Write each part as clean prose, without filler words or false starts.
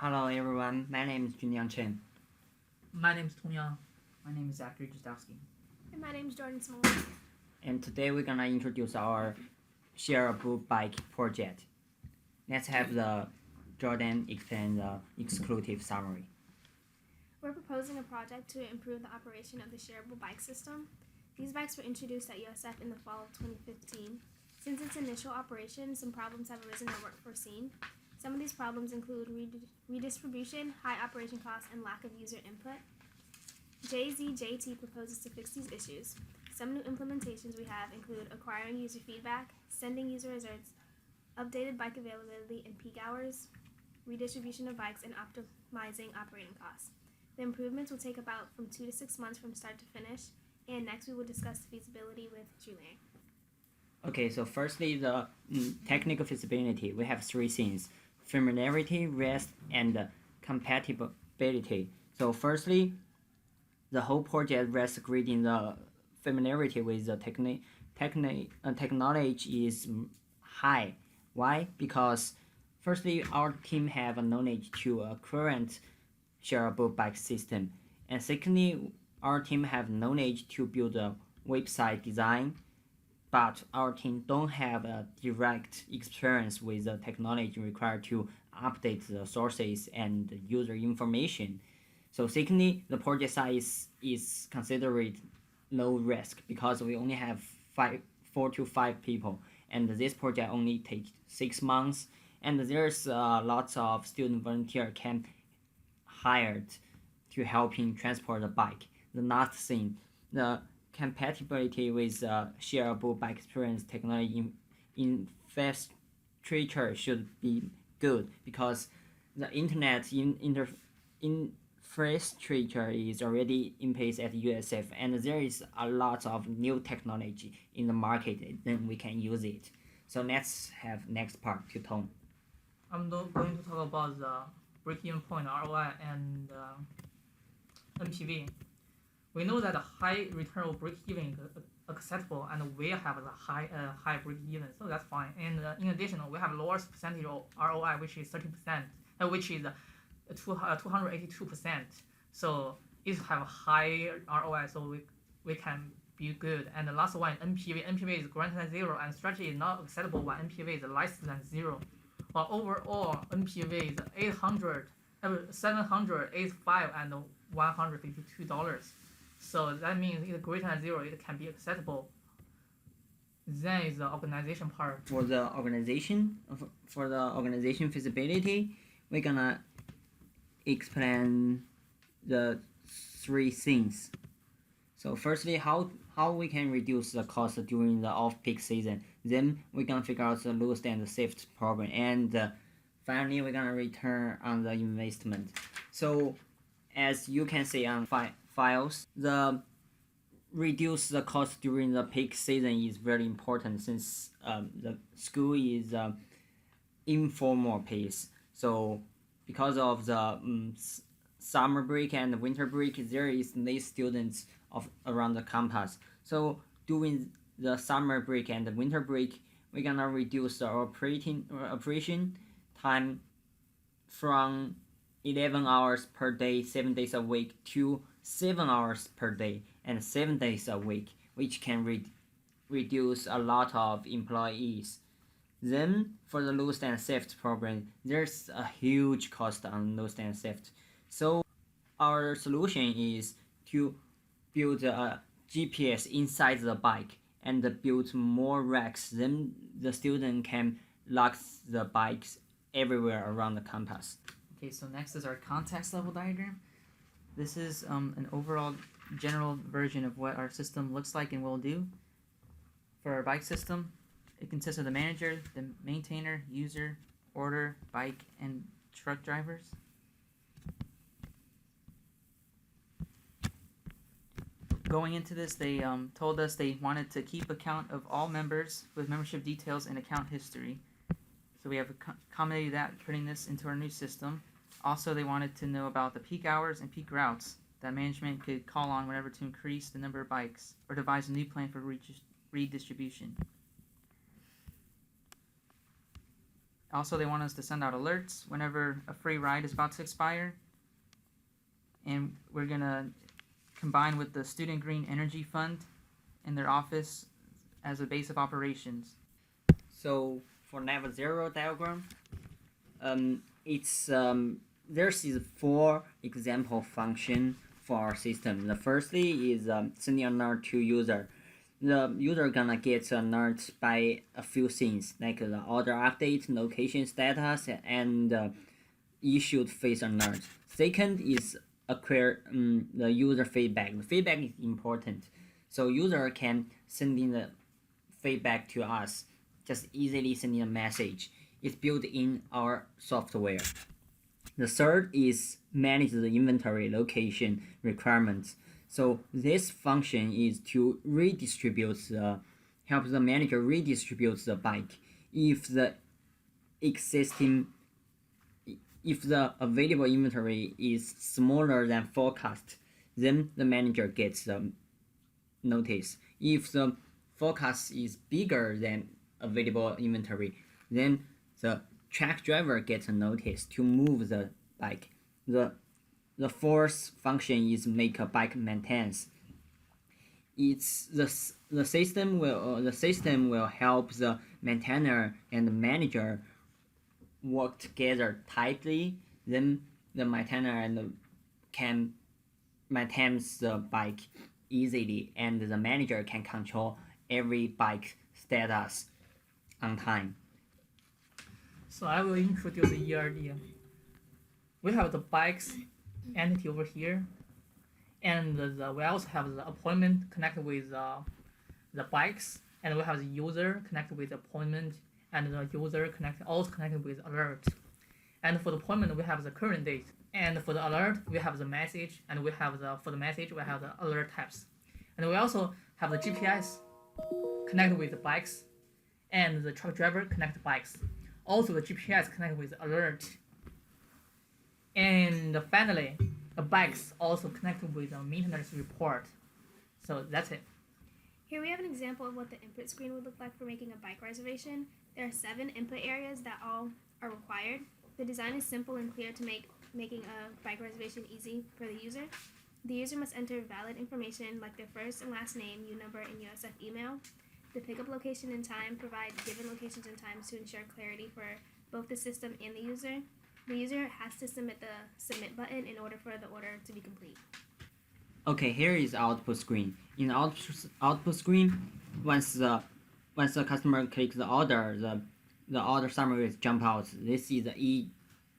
Hello everyone, my name is Junyang Chen. My name is Tong Yang. My name is Zachary Justowski. And my name is Jordan Small. And today we're gonna introduce our Share-A-Bull bike project. Let's have the Jordan explain the exclusive summary. We're proposing a project to improve the operation of the Share-A-Bull bike system. These bikes were introduced at USF in the fall of 2015. Since its initial operation, some problems have arisen that weren't foreseen. Some of these problems include redistribution, high operation costs, and lack of user input. JZJT proposes to fix these issues. Some new implementations we have include acquiring user feedback, sending user results, updated bike availability and peak hours, redistribution of bikes, and optimizing operating costs. The improvements will take about from 2 to 6 months from start to finish, and next we will discuss the feasibility with Julian. Okay, so firstly, the technical feasibility. We have three things: familiarity, rest, and compatibility. So firstly, the whole project rests grading the familiarity with the technology is high. Why? Because firstly, our team have a knowledge to a current Share-A-Bull bike system, and secondly, our team have knowledge to build a website design, but our team don't have a direct experience with the technology required to update the sources and the user information. So secondly, the project size is considered low risk because we only have 4 to 5 people, and this project only takes 6 months, and there's lots of student volunteer can hired to helping transport the bike. The last thing, the compatibility with Share-A-Bull bike experience technology infrastructure should be good because the internet infrastructure is already in place at USF, and there is a lot of new technology in the market. Then we can use it. So let's have next part to Tom. I'm going to talk about the break-even point, ROI, and NPV. We know that a high return or break-even is acceptable, and we have the high break-even, so that's fine. And in addition, we have lowest percentage of ROI, which is 30%, which is 282%. So it have a high ROI, so we can be good. And the last one, NPV. NPV is greater than 0, and strategy is not acceptable when NPV is less than 0. But overall, NPV is 785 and $152. So that means it's greater than 0. It can be acceptable. Then is the organization part. For the organization feasibility, we're gonna explain the three things. So firstly, how we can reduce the cost during the off-peak season. Then we're gonna figure out the lost and the safety problem, and finally we're gonna return on the investment. So as you can see on files, the reduce the cost during the peak season is very important since the school is informal pace. So because of the summer break and winter break, there is less students around the campus. So during the summer break and the winter break, we're gonna reduce the operation time from 11 hours per day, 7 days a week, to 7 hours per day and 7 days a week, which can reduce a lot of employees. Then for the lost and safety program, there's a huge cost on lost and safety. So our solution is to build a GPS inside the bike and build more racks. Then the student can lock the bikes everywhere around the campus. Okay, so next is our context level diagram. This is an overall general version of what our system looks like and will do. For our bike system, it consists of the manager, the maintainer, user, order, bike, and truck drivers. Going into this, they told us they wanted to keep account of all members with membership details and account history. So we have accommodated that, putting this into our new system. Also, they wanted to know about the peak hours and peak routes that management could call on whenever to increase the number of bikes or devise a new plan for redistribution. Also, they want us to send out alerts whenever a free ride is about to expire. And we're going to combine with the Student Green Energy Fund in their office as a base of operations. So for level 0 diagram, there's 4 example function for our system. The firstly is sending alert to user. The user gonna get alert by a few things like the order update, location status, and issued phase alert. Second is acquire the user feedback. The feedback is important, so user can send in the feedback to us, just easily sending a message. It's built in our software. The third is manage the inventory location requirements. So this function is to help the manager redistribute the bike. If the available inventory is smaller than forecast, then the manager gets the notice. If the forecast is bigger than available inventory, then the truck driver gets a notice to move the bike. The fourth function is make a bike maintenance. It's the system will help the maintainer and the manager work together tightly. Then the maintainer can maintain the bike easily, and the manager can control every bike status on time. So I will introduce the ERD. We have the bikes entity over here, and we also have the appointment connected with the bikes, and we have the user connected with the appointment, and the user also connected with alert. And for the appointment, we have the current date, and for the alert, we have the message, and for the message we have the alert types, and we also have the GPS connected with the bikes, and the truck driver connect the bikes. Also, the GPS connected with the alert. And finally, the bikes also connected with the maintenance report. So that's it. Here we have an example of what the input screen would look like for making a bike reservation. There are 7 input areas that all are required. The design is simple and clear to make making a bike reservation easy for the user. The user must enter valid information like their first and last name, number, and USF email. The pickup location and time provide given locations and times to ensure clarity for both the system and the user. The user has to submit the submit button in order for the order to be complete. Okay, here is output screen. In the output screen, once the customer clicks the order, the order summary is jump out. This is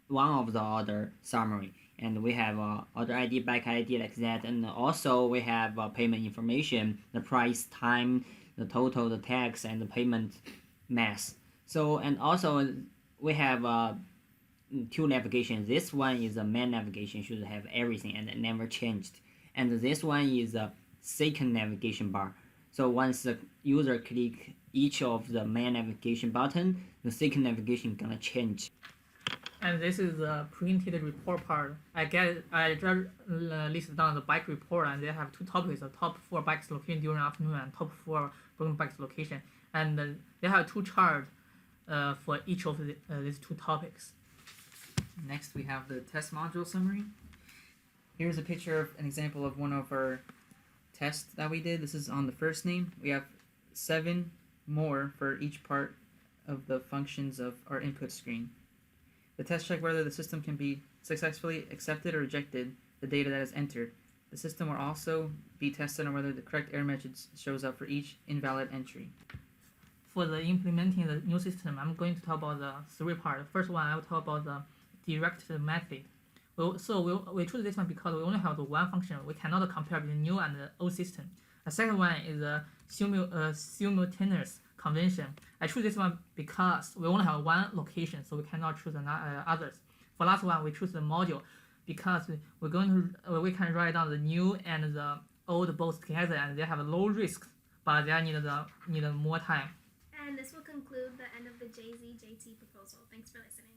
one of the order summary, and we have order ID, bike ID like that, and also we have payment information, the price, time, the total, the tax, and the payment mass. So, and also we have 2 navigations. This one is a main navigation, should have everything and it never changed. And this one is a second navigation bar. So once the user click each of the main navigation button, the second navigation gonna change. And this is the printed report part. I just listed down the bike report, and they have 2 topics: the top 4 bikes located during afternoon and top 4 broken bikes location. And they have 2 charts for each of these 2 topics. Next, we have the test module summary. Here's a picture of an example of one of our tests that we did. This is on the first name. We have 7 more for each part of the functions of our input screen. The test check whether the system can be successfully accepted or rejected the data that is entered. The system will also be tested on whether the correct error message shows up for each invalid entry. For the implementing the new system, I'm going to talk about the 3 parts. The first one, I will talk about the direct method. We choose this one because we only have the one function. We cannot compare the new and the old system. The second one is a simultaneous convention. I choose this one because we only have one location, so we cannot choose others. For last one, we choose the module because we can write down the new and the old both together, and they have low risk, but they need more time. And this will conclude the end of the JZJT proposal. Thanks for listening.